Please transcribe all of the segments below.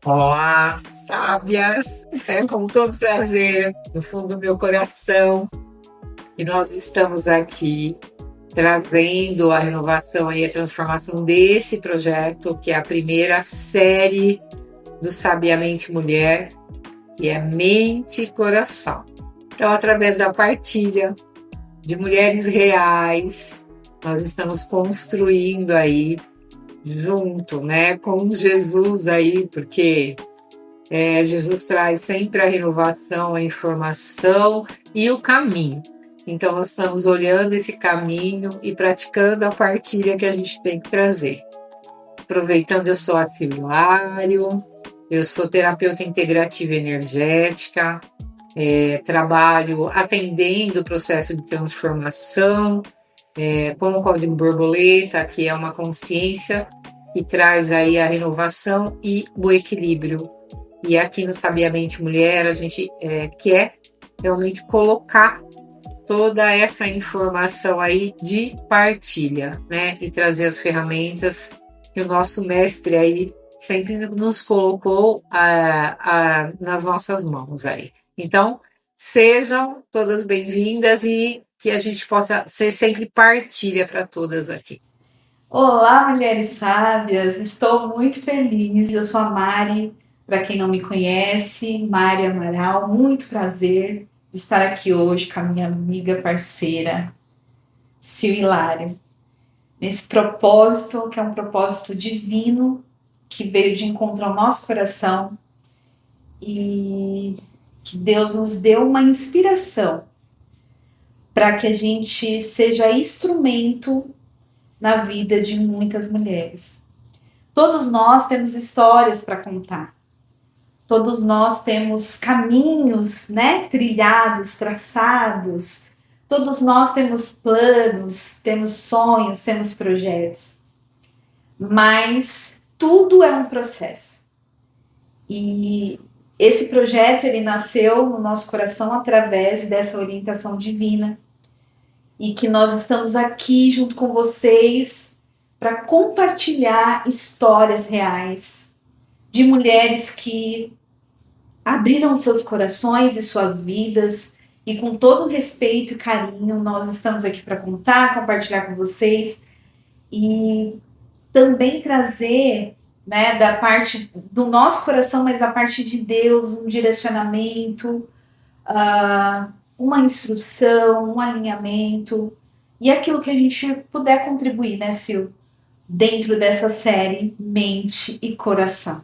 Olá, sábias! É com todo prazer, no fundo do meu coração, que nós estamos aqui trazendo a renovação e a transformação desse projeto, que é a primeira série do Sabiamente Mulher, que é Mente e Coração. Então, através da partilha de mulheres reais, nós estamos construindo aí junto, né, com Jesus aí, porque Jesus traz sempre a renovação, a informação e o caminho. Então, nós estamos olhando esse caminho e praticando a partilha que a gente tem que trazer. Aproveitando, eu sou a Silvário, eu sou terapeuta integrativa energética, trabalho atendendo o processo de transformação, com o Código Borboleta, que é uma consciência que traz aí a renovação e o equilíbrio. E aqui no Sabiamente Mulher, a gente quer realmente colocar toda essa informação aí de partilha, né? E trazer as ferramentas que o nosso mestre aí sempre nos colocou nas nossas mãos aí. Então, sejam todas bem-vindas e que a gente possa ser sempre partilha para todas aqui. Olá, mulheres sábias! Estou muito feliz. Eu sou a Mari, para quem não me conhece, Mari Amaral. Muito prazer de estar aqui hoje com a minha amiga parceira, Sil Hilário, nesse propósito, que é um propósito divino, que veio de encontro ao nosso coração e que Deus nos deu uma inspiração para que a gente seja instrumento na vida de muitas mulheres. Todos nós temos histórias para contar. Todos nós temos caminhos, né, trilhados, traçados. Todos nós temos planos, temos sonhos, temos projetos. Mas tudo é um processo. E esse projeto, ele nasceu no nosso coração através dessa orientação divina. E que nós estamos aqui junto com vocês para compartilhar histórias reais de mulheres que abriram seus corações e suas vidas, e com todo respeito e carinho nós estamos aqui para contar, compartilhar com vocês e também trazer, né, da parte do nosso coração, mas a parte de Deus, um direcionamento, uma instrução, um alinhamento e aquilo que a gente puder contribuir, né, Sil? Dentro dessa série Mente e Coração.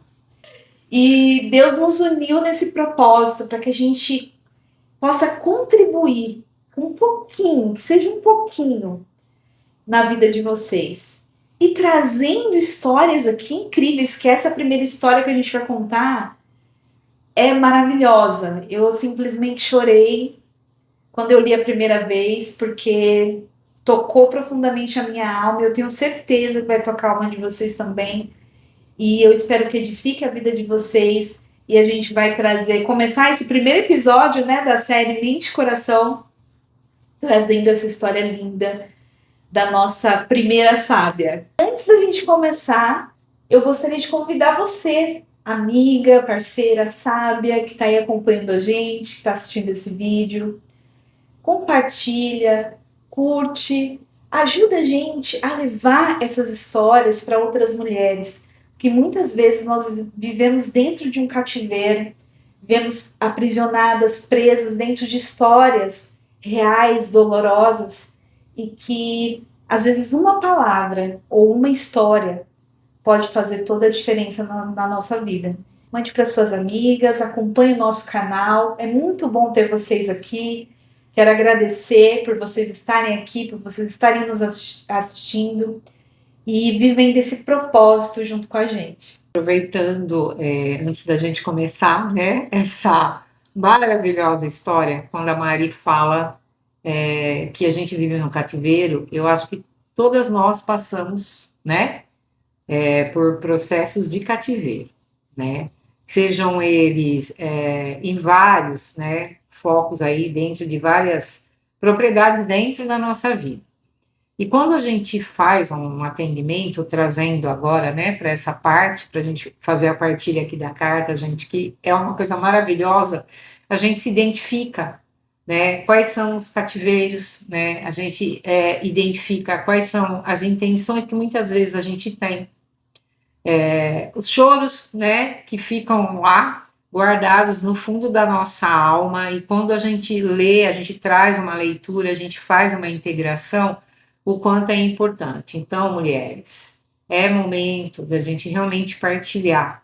E Deus nos uniu nesse propósito para que a gente possa contribuir um pouquinho, que seja um pouquinho, na vida de vocês. E trazendo histórias aqui incríveis, que essa primeira história que a gente vai contar é maravilhosa. Eu simplesmente chorei quando eu li a primeira vez, porque tocou profundamente a minha alma. Eu tenho certeza que vai tocar a alma de vocês também. E eu espero que edifique a vida de vocês. E a gente vai começar esse primeiro episódio, né, da série Mente e Coração, trazendo essa história linda da nossa primeira sábia. Antes da gente começar, eu gostaria de convidar você, amiga, parceira, sábia, que está aí acompanhando a gente, que está assistindo esse vídeo. Compartilha, curte, ajuda a gente a levar essas histórias para outras mulheres, que muitas vezes nós vivemos dentro de um cativeiro, vivemos aprisionadas, presas dentro de histórias reais, dolorosas, e que às vezes uma palavra ou uma história pode fazer toda a diferença na nossa vida. Mande para suas amigas, acompanhe o nosso canal, é muito bom ter vocês aqui. Quero agradecer por vocês estarem aqui, por vocês estarem nos assistindo e vivendo esse propósito junto com a gente. Aproveitando, antes da gente começar, né, essa maravilhosa história, quando a Mari fala que a gente vive no cativeiro, eu acho que todas nós passamos, né, por processos de cativeiro, né, sejam eles em vários, né, focos aí dentro de várias propriedades dentro da nossa vida. E quando a gente faz um atendimento, trazendo agora, né, para essa parte, para a gente fazer a partilha aqui da carta, gente, que é uma coisa maravilhosa, a gente se identifica, né, quais são os cativeiros, né, a gente identifica quais são as intenções que muitas vezes a gente tem, os choros, né, que ficam lá guardados no fundo da nossa alma, e quando a gente lê, a gente traz uma leitura, a gente faz uma integração, o quanto é importante. Então, mulheres, é momento da gente realmente partilhar,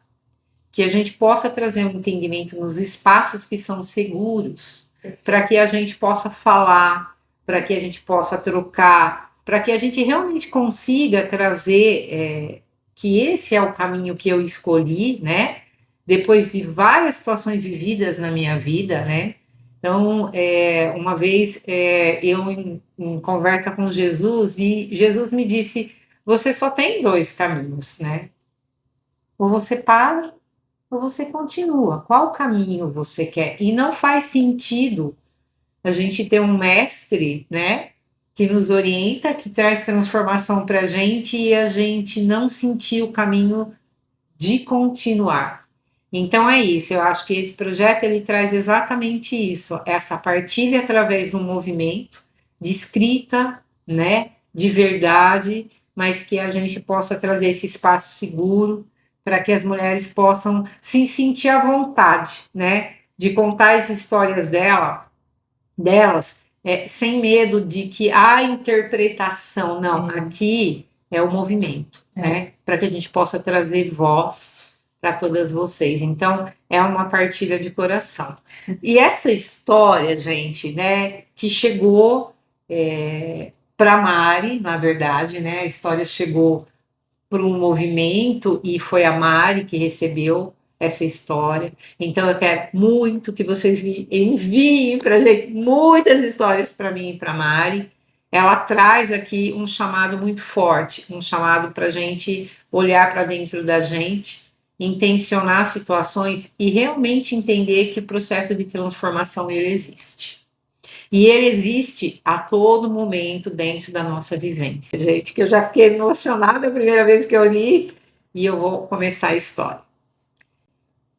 que a gente possa trazer um entendimento nos espaços que são seguros, para que a gente possa falar, para que a gente possa trocar, para que a gente realmente consiga trazer que esse é o caminho que eu escolhi, né? Depois de várias situações vividas na minha vida, né? Então, uma vez eu em conversa com Jesus, e Jesus me disse: você só tem dois caminhos, né? Ou você para, ou você continua. Qual caminho você quer? E não faz sentido a gente ter um mestre, né? Que nos orienta, que traz transformação para a gente e a gente não sentir o caminho de continuar. Então é isso, eu acho que esse projeto ele traz exatamente isso, essa partilha através do movimento, de escrita, né, de verdade, mas que a gente possa trazer esse espaço seguro para que as mulheres possam se sentir à vontade, né, de contar as histórias delas, sem medo de que a interpretação, não, aqui é o movimento, né, para que a gente possa trazer voz para todas vocês. Então, é uma partilha de coração. E essa história, gente, né, que chegou para Mari, na verdade, né, a história chegou para um movimento e foi a Mari que recebeu essa história. Então, eu quero muito que vocês me enviem para a gente muitas histórias para mim e para Mari. Ela traz aqui um chamado muito forte, um chamado para a gente olhar para dentro da gente, intencionar situações e realmente entender que o processo de transformação ele existe. E ele existe a todo momento dentro da nossa vivência. Gente, que eu já fiquei emocionada a primeira vez que eu li, e eu vou começar a história.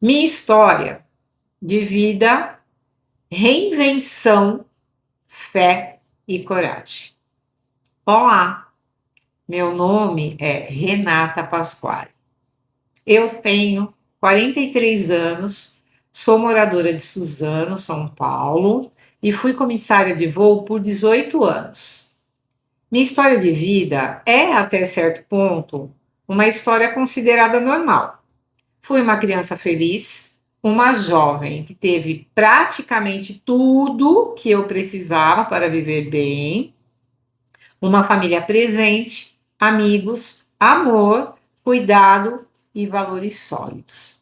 Minha história de vida, reinvenção, fé e coragem. Olá, meu nome é Renata Pasquale. Eu tenho 43 anos, sou moradora de Suzano, São Paulo, e fui comissária de voo por 18 anos. Minha história de vida é, até certo ponto, uma história considerada normal. Fui uma criança feliz, uma jovem que teve praticamente tudo que eu precisava para viver bem, uma família presente, amigos, amor, cuidado e valores sólidos.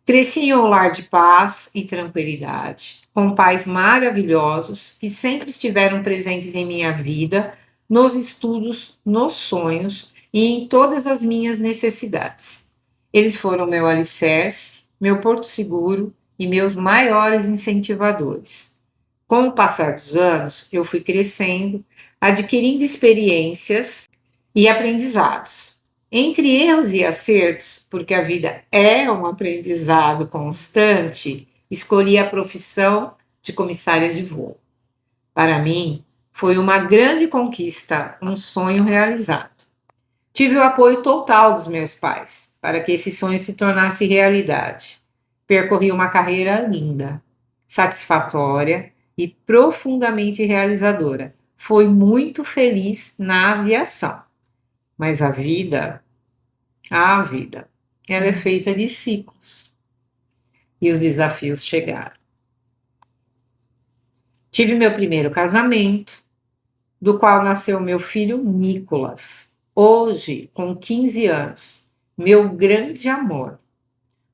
Cresci em um lar de paz e tranquilidade, com pais maravilhosos que sempre estiveram presentes em minha vida, nos estudos, nos sonhos e em todas as minhas necessidades. Eles foram meu alicerce, meu porto seguro e meus maiores incentivadores. Com o passar dos anos, eu fui crescendo, adquirindo experiências e aprendizados. Entre erros e acertos, porque a vida é um aprendizado constante, escolhi a profissão de comissária de voo. Para mim, foi uma grande conquista, um sonho realizado. Tive o apoio total dos meus pais para que esse sonho se tornasse realidade. Percorri uma carreira linda, satisfatória e profundamente realizadora. Fui muito feliz na aviação. Mas a vida, ela é feita de ciclos. E os desafios chegaram. Tive meu primeiro casamento, do qual nasceu meu filho Nicolas, hoje com 15 anos, meu grande amor.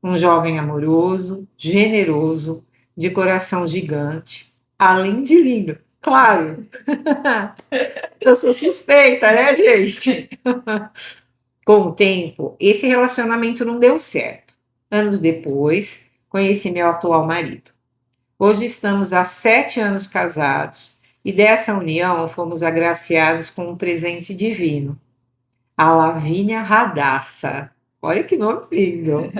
Um jovem amoroso, generoso, de coração gigante, além de lindo. Claro, eu sou suspeita, né, gente? Com o tempo, esse relacionamento não deu certo. Anos depois, conheci meu atual marido. Hoje estamos há 7 anos casados E dessa união fomos agraciados com um presente divino, a Lavínia Radassa. Olha que nome lindo!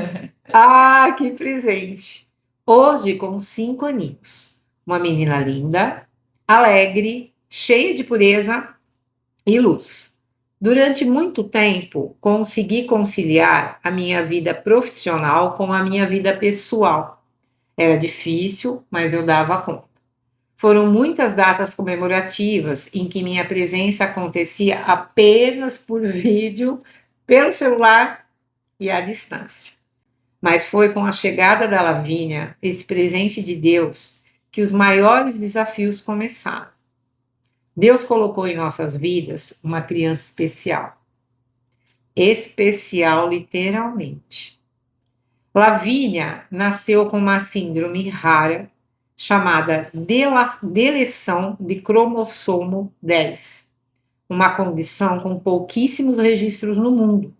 Ah, que presente! Hoje com 5 aninhos. Uma menina linda, alegre, cheia de pureza e luz. Durante muito tempo, consegui conciliar a minha vida profissional com a minha vida pessoal. Era difícil, mas eu dava conta. Foram muitas datas comemorativas em que minha presença acontecia apenas por vídeo, pelo celular e à distância. Mas foi com a chegada da Lavínia, esse presente de Deus, que os maiores desafios começaram. Deus colocou em nossas vidas uma criança especial. Especial, literalmente. Lavínia nasceu com uma síndrome rara chamada deleção de cromossomo 10, uma condição com pouquíssimos registros no mundo,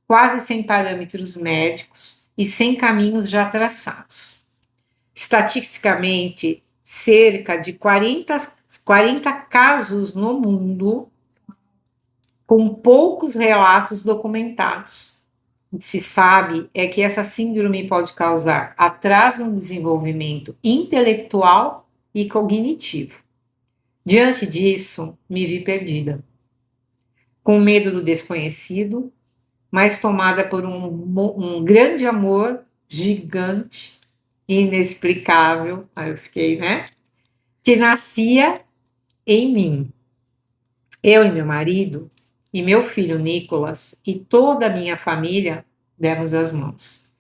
quase sem parâmetros médicos e sem caminhos já traçados. Estatisticamente, cerca de 40 casos no mundo, com poucos relatos documentados. O que se sabe é que essa síndrome pode causar atraso no desenvolvimento intelectual e cognitivo. Diante disso, me vi perdida, com medo do desconhecido, mas tomada por um grande amor gigante, inexplicável, aí eu fiquei, né? Que nascia em mim. Eu e meu marido, e meu filho Nicolas, e toda a minha família, demos as mãos.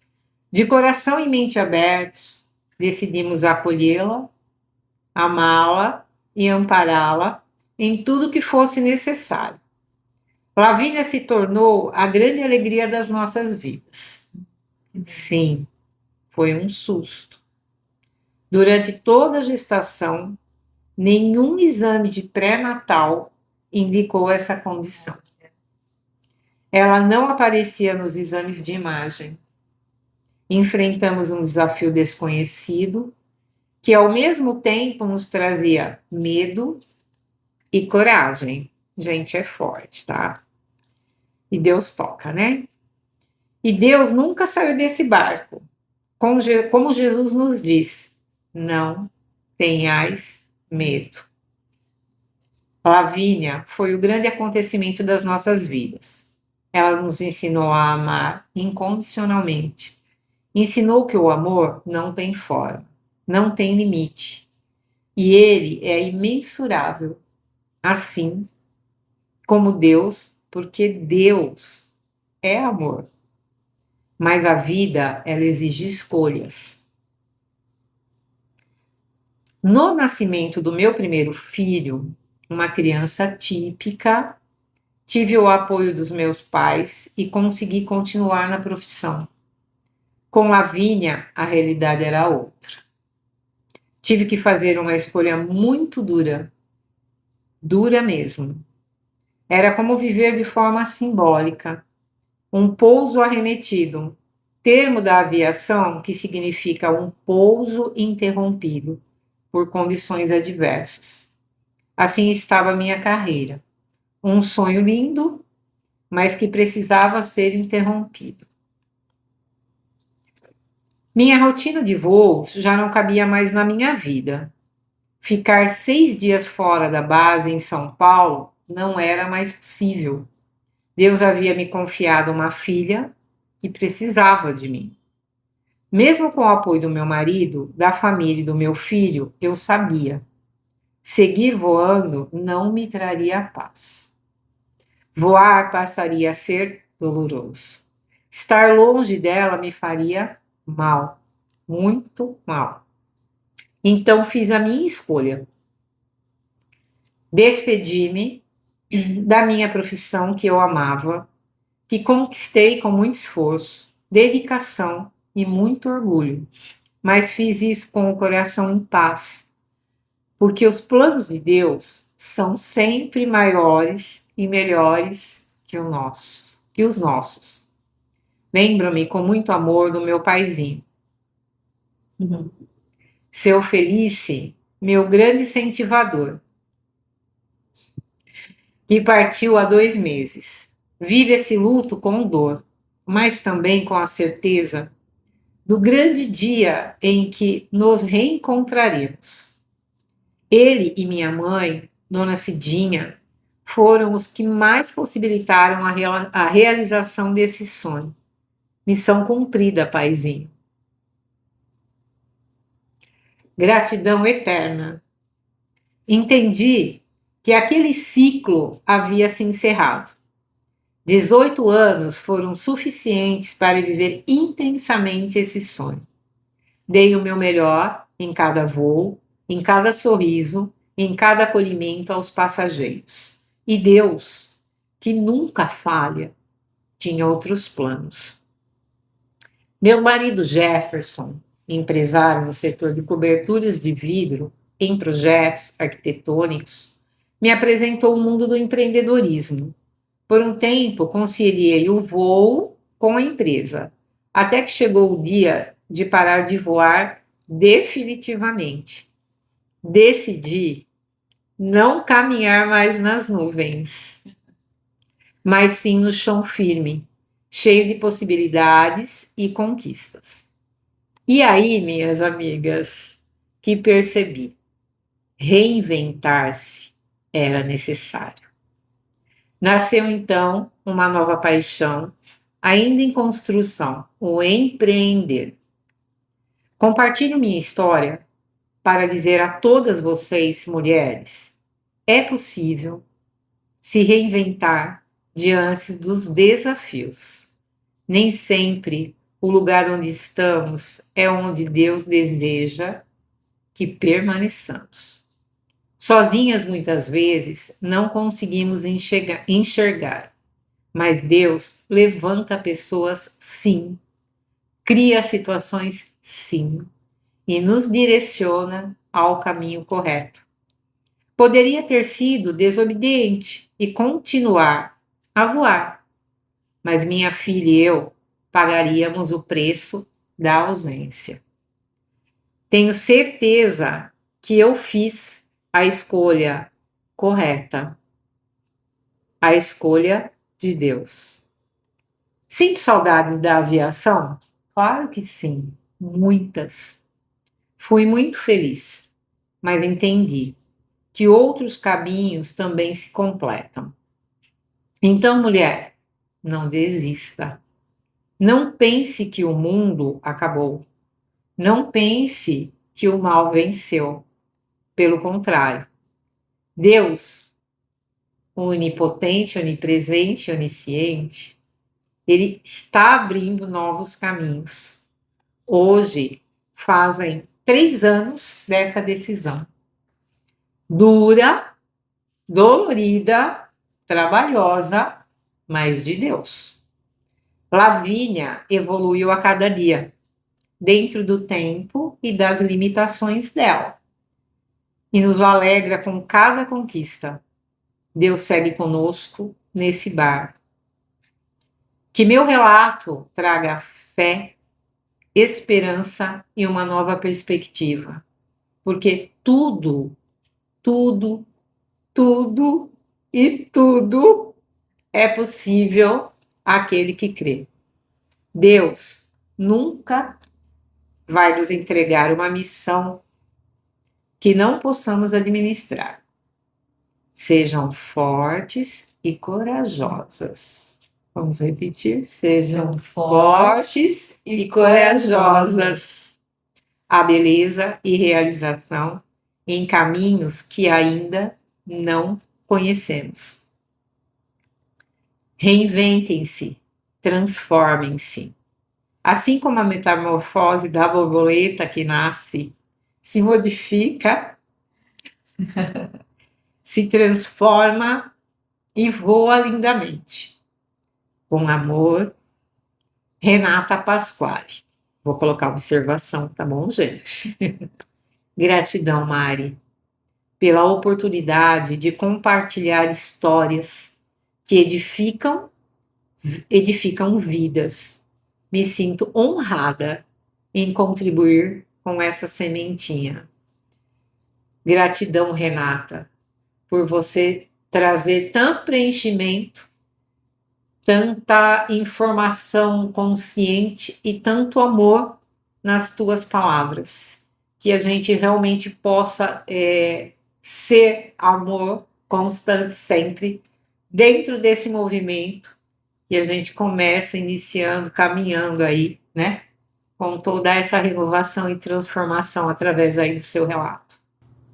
De coração e mente abertos, decidimos acolhê-la, amá-la e ampará-la em tudo que fosse necessário. Lavínia se tornou a grande alegria das nossas vidas. Sim, foi um susto. Durante toda a gestação, nenhum exame de pré-natal indicou essa condição. Ela não aparecia nos exames de imagem. Enfrentamos um desafio desconhecido, que ao mesmo tempo nos trazia medo e coragem. Gente, é forte, tá? E Deus toca, né? E Deus nunca saiu desse barco. Como Jesus nos diz, não tenhais medo. Lavínia foi o grande acontecimento das nossas vidas. Ela nos ensinou a amar incondicionalmente. Ensinou que o amor não tem forma, não tem limite. E ele é imensurável, assim como Deus, porque Deus é amor. Mas a vida, ela exige escolhas. No nascimento do meu primeiro filho, uma criança típica, tive o apoio dos meus pais e consegui continuar na profissão. Com Lavínia, a realidade era outra. Tive que fazer uma escolha muito dura, dura mesmo. Era como viver de forma simbólica, um pouso arremetido, termo da aviação que significa um pouso interrompido por condições adversas. Assim estava a minha carreira, um sonho lindo, mas que precisava ser interrompido. Minha rotina de voos já não cabia mais na minha vida. Ficar 6 dias fora da base em São Paulo não era mais possível. Deus havia me confiado uma filha que precisava de mim. Mesmo com o apoio do meu marido, da família e do meu filho, eu sabia. Seguir voando não me traria paz. Voar passaria a ser doloroso. Estar longe dela me faria mal, muito mal. Então fiz a minha escolha. Despedi-me da minha profissão que eu amava, que conquistei com muito esforço, dedicação e muito orgulho. Mas fiz isso com o coração em paz, porque os planos de Deus são sempre maiores e melhores que os nossos. Lembro-me com muito amor do meu paizinho. Seu Felice, meu grande incentivador, que partiu há 2 meses. Vive esse luto com dor, mas também com a certeza do grande dia em que nos reencontraremos. Ele e minha mãe, Dona Cidinha, foram os que mais possibilitaram a realização desse sonho. Missão cumprida, paizinho. Gratidão eterna. Entendi que aquele ciclo havia se encerrado. 18 anos foram suficientes para viver intensamente esse sonho. Dei o meu melhor em cada voo, em cada sorriso, em cada acolhimento aos passageiros. E Deus, que nunca falha, tinha outros planos. Meu marido Jefferson, empresário no setor de coberturas de vidro em projetos arquitetônicos, me apresentou o mundo do empreendedorismo. Por um tempo, conciliei o voo com a empresa, até que chegou o dia de parar de voar definitivamente. Decidi não caminhar mais nas nuvens, mas sim no chão firme, cheio de possibilidades e conquistas. E aí, minhas amigas, que percebi, reinventar-se era necessário. Nasceu então uma nova paixão, ainda em construção, o empreender. Compartilho minha história para dizer a todas vocês, mulheres, é possível se reinventar diante dos desafios. Nem sempre o lugar onde estamos é onde Deus deseja que permaneçamos. Sozinhas, muitas vezes, não conseguimos enxergar, mas Deus levanta pessoas, sim, cria situações, sim, e nos direciona ao caminho correto. Poderia ter sido desobediente e continuar a voar, mas minha filha e eu pagaríamos o preço da ausência. Tenho certeza que eu fiz a escolha correta, a escolha de Deus. Sinto saudades da aviação? Claro que sim, muitas. Fui muito feliz, mas entendi que outros caminhos também se completam. Então, mulher, não desista. Não pense que o mundo acabou. Não pense que o mal venceu. Pelo contrário, Deus, onipotente, onipresente, onisciente, ele está abrindo novos caminhos. Hoje fazem 3 anos dessa decisão. Dura, dolorida, trabalhosa, mas de Deus. Lavínia evoluiu a cada dia, dentro do tempo e das limitações dela. E nos alegra com cada conquista. Deus segue conosco nesse barco. Que meu relato traga fé, esperança e uma nova perspectiva. Porque tudo, tudo, tudo e tudo é possível àquele que crê. Deus nunca vai nos entregar uma missão que não possamos administrar. Sejam fortes e corajosas. Vamos repetir? Sejam fortes e corajosas. A beleza e realização em caminhos que ainda não conhecemos. Reinventem-se, transformem-se. Assim como a metamorfose da borboleta que nasce, se modifica, se transforma e voa lindamente. Com amor, Renata Pasquale. Vou colocar observação, tá bom, gente? Gratidão, Mari, pela oportunidade de compartilhar histórias que edificam vidas. Me sinto honrada em contribuir com essa sementinha. Gratidão, Renata, por você trazer tanto preenchimento, tanta informação consciente e tanto amor nas tuas palavras, que a gente realmente possa ser amor constante sempre dentro desse movimento que a gente começa iniciando, caminhando aí, né, com toda essa renovação e transformação através aí do seu relato.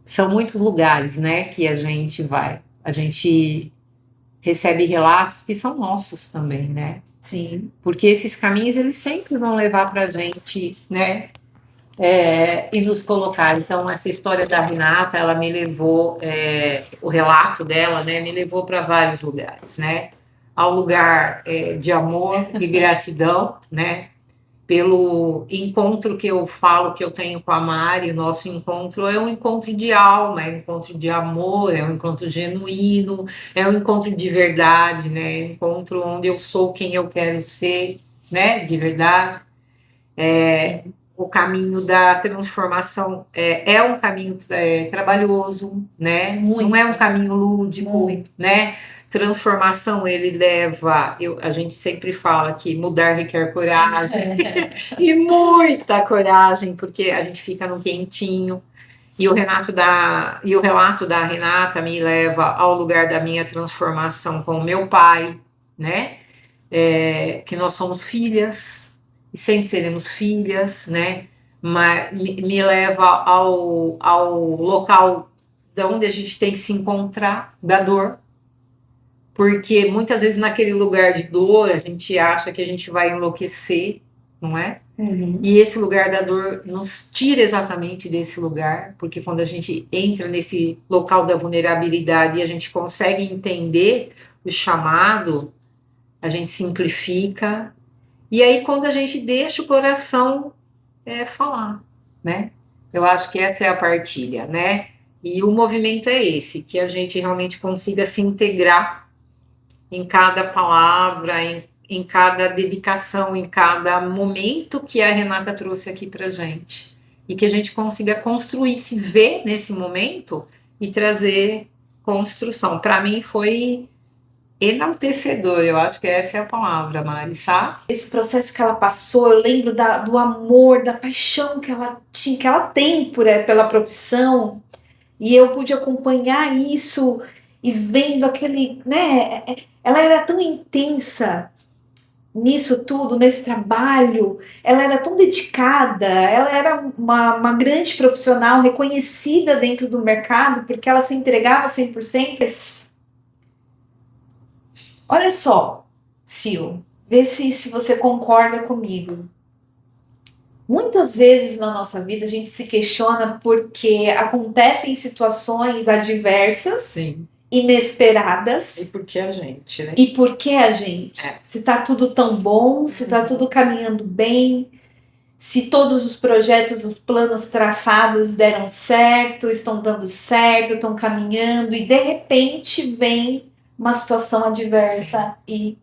São muitos lugares, né, que a gente vai, a gente recebe relatos que são nossos também, né? Sim. Porque esses caminhos, eles sempre vão levar para a gente, né? E nos colocar. Então, essa história da Renata, ela me levou, o relato dela, né? Me levou para vários lugares, né? Ao lugar de amor e gratidão, né? Pelo encontro que eu falo que eu tenho com a Mari, o nosso encontro é um encontro de alma, é um encontro de amor, é um encontro genuíno, é um encontro de verdade, né? É um encontro onde eu sou quem eu quero ser, né? De verdade. O caminho da transformação é um caminho trabalhoso, né? Muito. Não é um caminho lúdico, Muito. né? Transformação, ele leva, a gente sempre fala que mudar requer coragem, e muita coragem, porque a gente fica no quentinho, e o relato da Renata me leva ao lugar da minha transformação com o meu pai, né? Que nós somos filhas, e sempre seremos filhas, né? Mas me leva ao local da onde a gente tem que se encontrar, da dor, porque muitas vezes naquele lugar de dor a gente acha que a gente vai enlouquecer, não é? Uhum. E esse lugar da dor nos tira exatamente desse lugar, porque quando a gente entra nesse local da vulnerabilidade e a gente consegue entender o chamado, a gente simplifica, e aí quando a gente deixa o coração falar, né? Eu acho que essa é a partilha, né? E o movimento é esse, que a gente realmente consiga se integrar em cada palavra, em cada dedicação, em cada momento que a Renata trouxe aqui para gente. E que a gente consiga construir, se ver nesse momento e trazer construção. Para mim foi enaltecedor, eu acho que essa é a palavra, Mari, sabe? Esse processo que ela passou, eu lembro do amor, da paixão que ela tinha, que ela tem pela profissão, e eu pude acompanhar isso e vendo aquele, né? Ela era tão intensa nisso tudo, nesse trabalho, ela era tão dedicada, ela era uma grande profissional reconhecida dentro do mercado, porque ela se entregava 100%. Olha só, Sil, vê se você concorda comigo. Muitas vezes na nossa vida a gente se questiona porque acontecem situações adversas, Sim. inesperadas. E por que a gente, né? E por que a gente? Se tá tudo tão bom, se tá tudo caminhando bem, se todos os projetos, os planos traçados deram certo, estão dando certo, estão caminhando, e de repente vem uma situação adversa e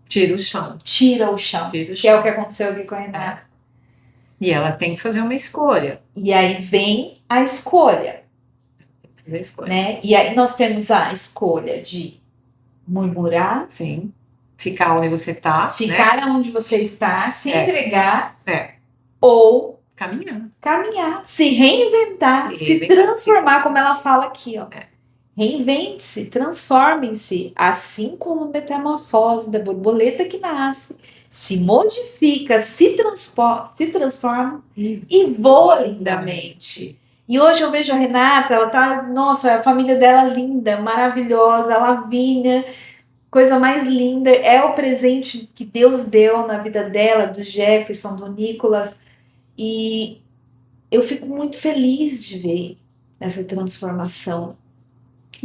tira o chão. Tira o chão. Que é o que aconteceu aqui com a Renata. E ela tem que fazer uma escolha. E aí vem a escolha. Fazer a escolha. Né? E aí nós temos a escolha de murmurar. Sim. Ficar onde você está. Ficar né? onde você está, se entregar. É. Ou caminhar. Se reinventar, se transformar, como ela fala aqui, ó. Reinvente-se, transforme-se, assim como a metamorfose da borboleta que nasce, se modifica, se transforma e voa lindamente. E hoje eu vejo a Renata, ela tá, nossa, a família dela linda, maravilhosa, a Lavínia, coisa mais linda, é o presente que Deus deu na vida dela, do Jefferson, do Nicolas, e eu fico muito feliz de ver essa transformação.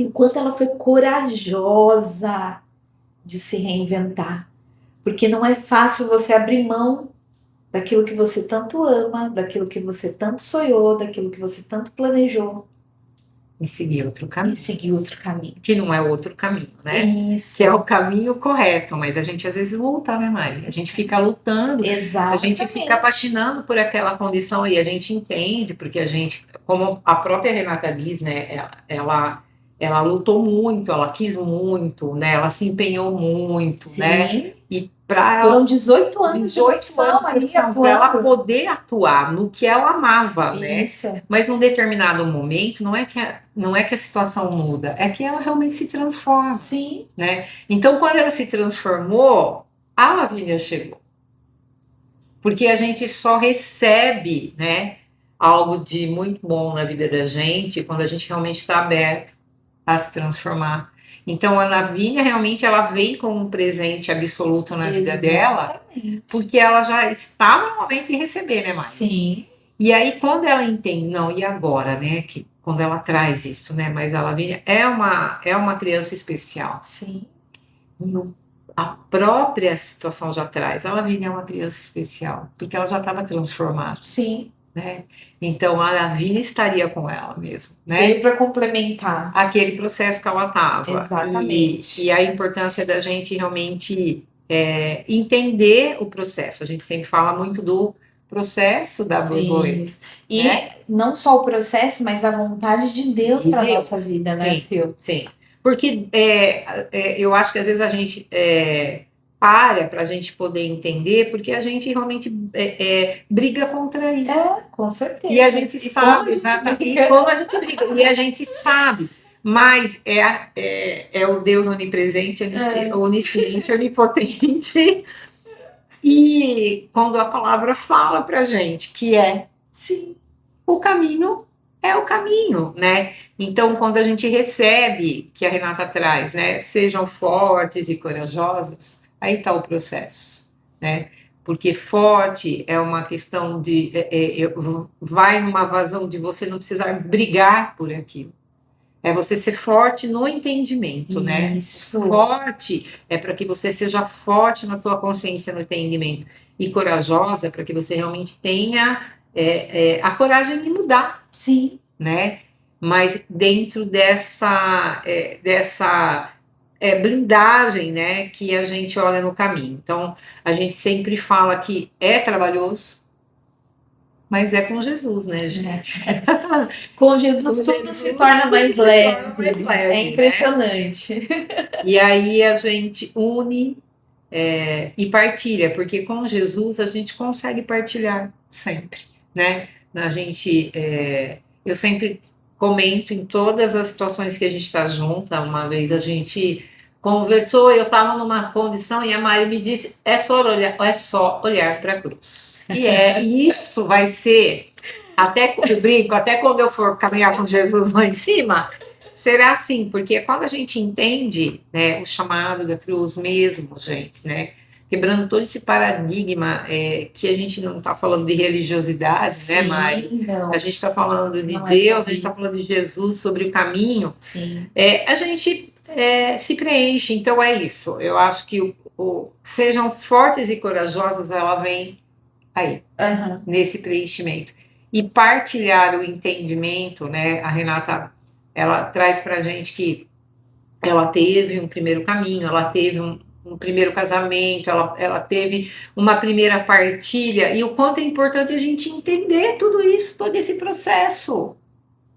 Enquanto ela foi corajosa de se reinventar. Porque não é fácil você abrir mão daquilo que você tanto ama, daquilo que você tanto sonhou, daquilo que você tanto planejou. E seguir outro caminho. Que não é outro caminho, né? Isso. Que é o caminho correto, mas a gente às vezes luta, né, Mari? A gente fica lutando. Exatamente. A gente fica patinando por aquela condição aí. A gente entende, porque a gente, como a própria Renata diz, né? Ela ela lutou muito, ela quis muito, né? Ela se empenhou muito, né? Sim. E para Foram 18 anos de 18 profissão anos de ali profissão, para ela atuando. poder atuar no que ela amava, né? Isso. Mas num determinado momento, não é que a situação muda, é que ela realmente se transforma, Sim. né? Então, quando ela se transformou, a Lavínia chegou. Porque a gente só recebe, né, algo de muito bom na vida da gente quando a gente realmente está aberto a se transformar. Então, a Lavínia realmente ela vem como um presente absoluto na vida dela, Exatamente. porque ela já estava no momento de receber, né, Mari? Sim. E aí, quando ela entende, não, e agora, né, que quando ela traz isso, né, mas a Lavínia é uma criança especial. Sim. E a própria situação já traz. A Lavínia é uma criança especial, porque ela já estava transformada, Sim. né? Então, a Lavínia estaria com ela mesmo, né? Veio para complementar. Aquele processo que ela estava. Exatamente. E a importância da gente realmente entender o processo. A gente sempre fala muito do processo da borboleta. Isso. E né? não só o processo, mas a vontade de Deus De para Deus. nossa vida, né, Sim, Sil? sim. Porque eu acho que às vezes a gente para a gente poder entender, porque a gente realmente briga contra isso. Com certeza. E a gente E sabe como a gente exatamente briga. como a gente briga. E a gente sabe. Mas é o Deus onipresente, onisciente, onipotente. E quando a palavra fala pra gente que Sim. o caminho é o caminho, né? Então, quando a gente recebe, que a Renata traz, né? Sejam fortes e corajosas, aí está o processo, né? Porque forte é uma questão de... vai numa vazão de você não precisar brigar por aquilo. É você ser forte no entendimento, né? Isso. Forte é para que você seja forte na tua consciência, no entendimento. E corajosa para que você realmente tenha a coragem de mudar. Sim. Né? Mas dentro dessa blindagem, né, que a gente olha no caminho. Então, a gente sempre fala que é trabalhoso, mas é com Jesus, né, gente? Com Jesus tudo se torna mais leve. É Né? impressionante. E aí a gente une e partilha, porque com Jesus a gente consegue partilhar sempre, né? Eu sempre comento em todas as situações que a gente está junta. Uma vez a gente conversou, eu estava numa condição e a Mari me disse: é só olhar para a cruz. E isso vai ser, eu brinco, até quando eu for caminhar com Jesus lá em cima. Será assim, porque quando a gente entende, né, o chamado da cruz mesmo, gente, né, quebrando todo esse paradigma que a gente não está falando de religiosidade, Sim, né, Mari? não. A gente está falando de Não é Deus, sobre a gente está isso. falando de Jesus, sobre o caminho. Sim. A gente se preenche. Então é isso. Eu acho que sejam fortes e corajosas, ela vem aí, Aham. nesse preenchimento. E partilhar o entendimento, né? A Renata, ela traz para a gente que ela teve um primeiro caminho, ela teve um primeiro casamento, ela teve uma primeira partilha, e o quanto é importante a gente entender tudo isso, todo esse processo,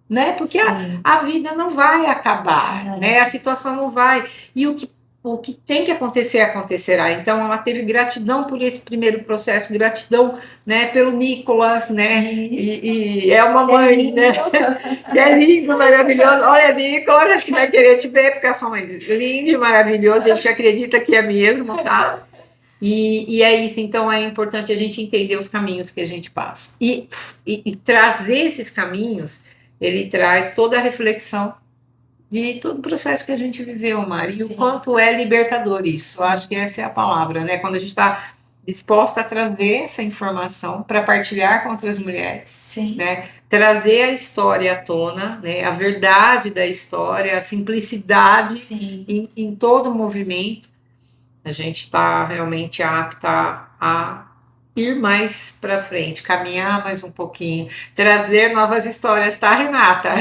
né? Porque Sim. a vida não vai acabar, Não. né? A situação não vai. E o que tem que acontecer, acontecerá. Então, ela teve gratidão por esse primeiro processo, gratidão, né, pelo Nicolas, né? E é uma Que é mãe, lindo. né? Que é lindo, maravilhoso. Olha, Nicolas, a gente vai querer te ver, porque a sua mãe diz, lindo e maravilhoso, a gente acredita que é mesmo, tá? E é isso, então é importante a gente entender os caminhos que a gente passa. E trazer esses caminhos, ele traz toda a reflexão de todo o processo que a gente viveu, Mari, e o Sim. quanto é libertador isso. Sim. Eu acho que essa é a palavra, né? Quando a gente está disposta a trazer essa informação para partilhar com outras mulheres, Sim. né? Trazer a história à tona, né? A verdade da história, a simplicidade Sim. em todo o movimento, a gente está realmente apta a ir mais para frente, caminhar mais um pouquinho, trazer novas histórias, tá, Renata?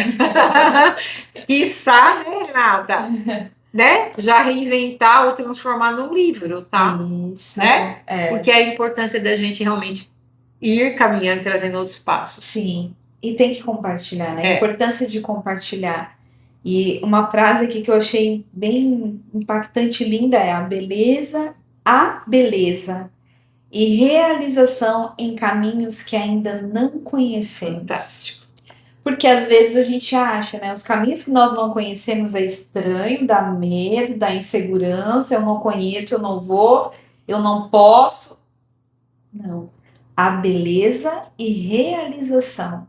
Quiçá, né, Renata? Né? Já reinventar ou transformar num livro, tá? Isso. Né? É. Porque é a importância da gente realmente ir caminhando, trazendo outros passos. Sim. E tem que compartilhar, né? A importância de compartilhar. E uma frase aqui que eu achei bem impactante e linda é: a beleza e realização em caminhos que ainda não conhecemos. Fantástico. Porque às vezes a gente acha, né? Os caminhos que nós não conhecemos é estranho, dá medo, dá insegurança, eu não conheço, eu não vou, eu não posso. Não. A beleza e realização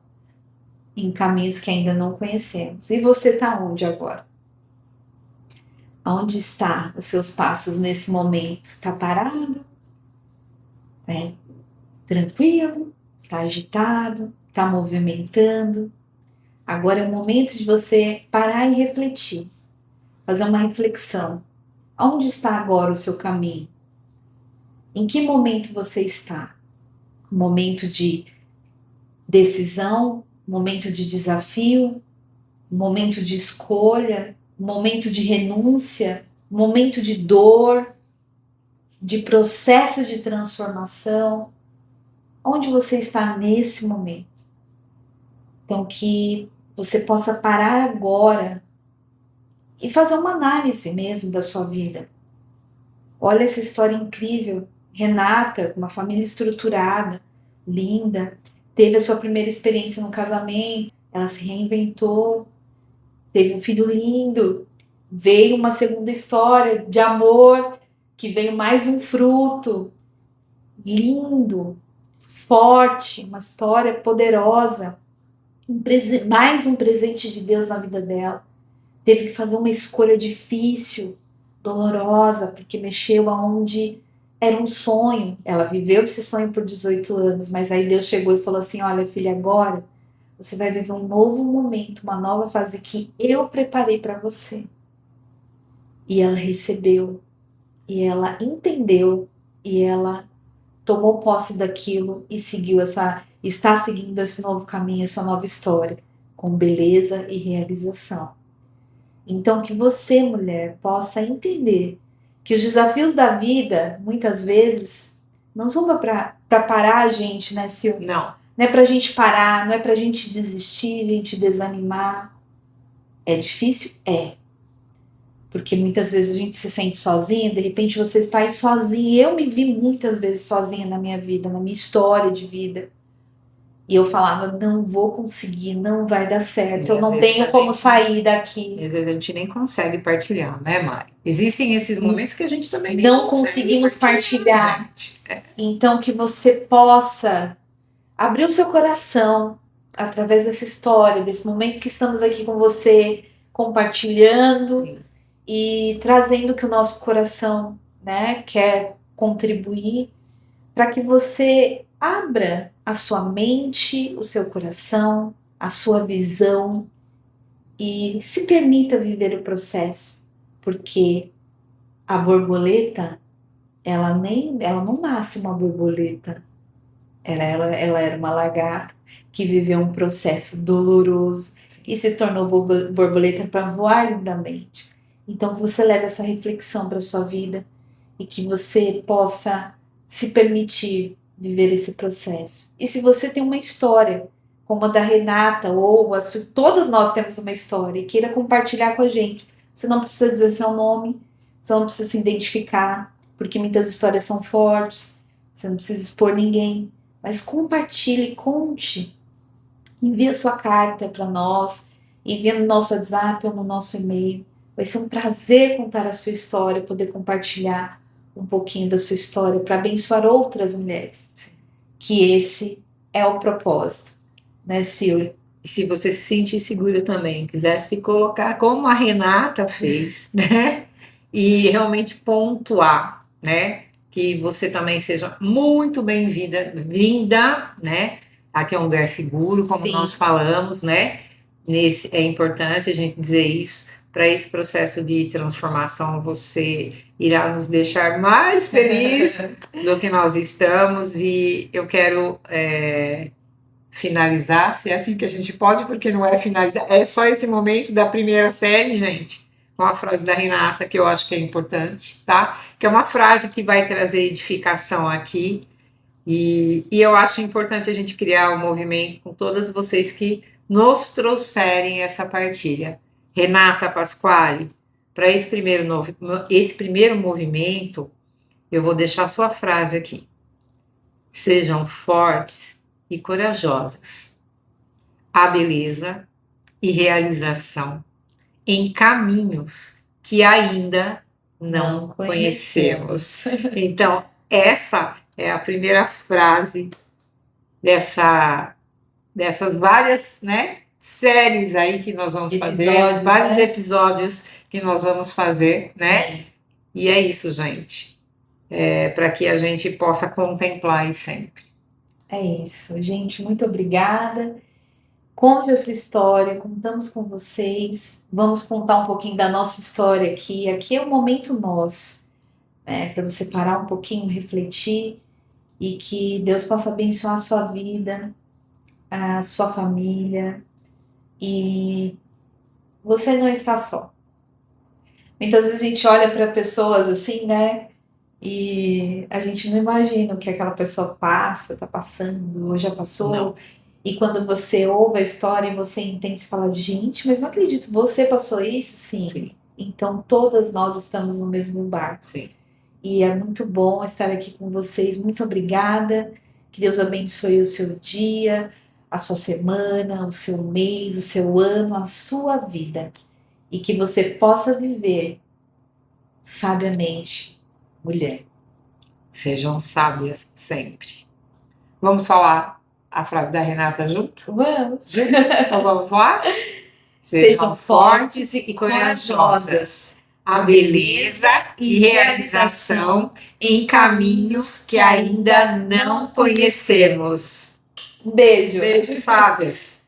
em caminhos que ainda não conhecemos. E você está onde agora? Onde está os seus passos nesse momento? Está parado? Né? Tranquilo? Está agitado? Está movimentando? Agora é o momento de você parar e refletir, fazer uma reflexão. Onde está agora o seu caminho? Em que momento você está? Momento de decisão, momento de desafio, momento de escolha, momento de renúncia, momento de dor, de processo de transformação. Onde você está nesse momento? Então, que você possa parar agora e fazer uma análise mesmo da sua vida. Olha essa história incrível. Renata, uma família estruturada, linda, teve a sua primeira experiência no casamento, ela se reinventou, teve um filho lindo, veio uma segunda história de amor, que veio mais um fruto lindo, forte, uma história poderosa, mais um presente de Deus na vida dela. Teve que fazer uma escolha difícil, dolorosa, porque mexeu aonde era um sonho. Ela viveu esse sonho por 18 anos, mas aí Deus chegou e falou assim: olha, filha, agora você vai viver um novo momento, uma nova fase que eu preparei para você. E ela recebeu, e ela entendeu, e ela tomou posse daquilo e está seguindo esse novo caminho, essa nova história, com beleza e realização. Então, que você, mulher, possa entender que os desafios da vida, muitas vezes, não são para parar a gente, né, Sil? Não. Não é para a gente parar, não é para a gente desistir, a gente desanimar. É difícil? É. Porque muitas vezes a gente se sente sozinha, de repente você está aí sozinha. Eu me vi muitas vezes sozinha na minha vida, na minha história de vida. E eu falava, não vou conseguir, não vai dar certo, eu não tenho como sair daqui. E às vezes a gente nem consegue partilhar, né, Mari? Existem esses momentos que a gente também nem não conseguimos partilhar. Então, que você possa abrir o seu coração através dessa história, desse momento que estamos aqui com você, compartilhando. Sim. E trazendo que o nosso coração, né, quer contribuir para que você abra a sua mente, o seu coração, a sua visão e se permita viver o processo, porque a borboleta, ela não nasce uma borboleta, ela era uma lagarta que viveu um processo doloroso e se tornou borboleta para voar lindamente. Então, que você leve essa reflexão para a sua vida e que você possa se permitir viver esse processo. E se você tem uma história, como a da Renata, ou todas nós temos uma história e queira compartilhar com a gente, você não precisa dizer seu nome, você não precisa se identificar, porque muitas histórias são fortes, você não precisa expor ninguém, mas compartilhe, conte. Envie a sua carta para nós, envia no nosso WhatsApp ou no nosso e-mail. Vai ser um prazer contar a sua história, poder compartilhar um pouquinho da sua história para abençoar outras mulheres. Que esse é o propósito, né, Sil? E se você se sentir segura também, quiser se colocar como a Renata fez, né? E realmente pontuar, né? Que você também seja muito bem-vinda, né? Aqui é um lugar seguro, como Sim. nós falamos, né? É importante a gente dizer isso. Para esse processo de transformação, você irá nos deixar mais felizes do que nós estamos. E eu quero finalizar, se é assim que a gente pode, porque não é finalizar, é só esse momento da primeira série, gente, com a frase da Renata, que eu acho que é importante, tá? Que é uma frase que vai trazer edificação aqui. E eu acho importante a gente criar um movimento com todas vocês que nos trouxerem essa partilha. Renata Pasquale, para esse primeiro movimento, eu vou deixar sua frase aqui. Sejam fortes e corajosas. A beleza e realização em caminhos que ainda não conhecemos. Então, essa é a primeira frase dessas várias, né, séries aí que nós vamos fazer, vários episódios que nós vamos fazer, né? E é isso, gente. Para que a gente possa contemplar aí sempre. É isso, gente, muito obrigada. Conte a sua história, contamos com vocês. Vamos contar um pouquinho da nossa história aqui. Aqui é o momento nosso, né? Para você parar um pouquinho, refletir e que Deus possa abençoar a sua vida, a sua família. E você não está só. Muitas vezes a gente olha para pessoas assim, né? E a gente não imagina o que aquela pessoa passa, tá passando, ou já passou. Não. E quando você ouve a história e você entende, você fala, gente, mas não acredito, você passou isso? Sim. Sim. Então todas nós estamos no mesmo barco. Sim. E é muito bom estar aqui com vocês. Muito obrigada. Que Deus abençoe o seu dia, a sua semana, o seu mês, o seu ano, a sua vida. E que você possa viver sabiamente, mulher. Sejam sábias sempre. Vamos falar a frase da Renata junto? Vamos. Então vamos lá? Sejam fortes e corajosas. A beleza e realização em caminhos que ainda não conhecemos. Um beijo. Beijo, sábias.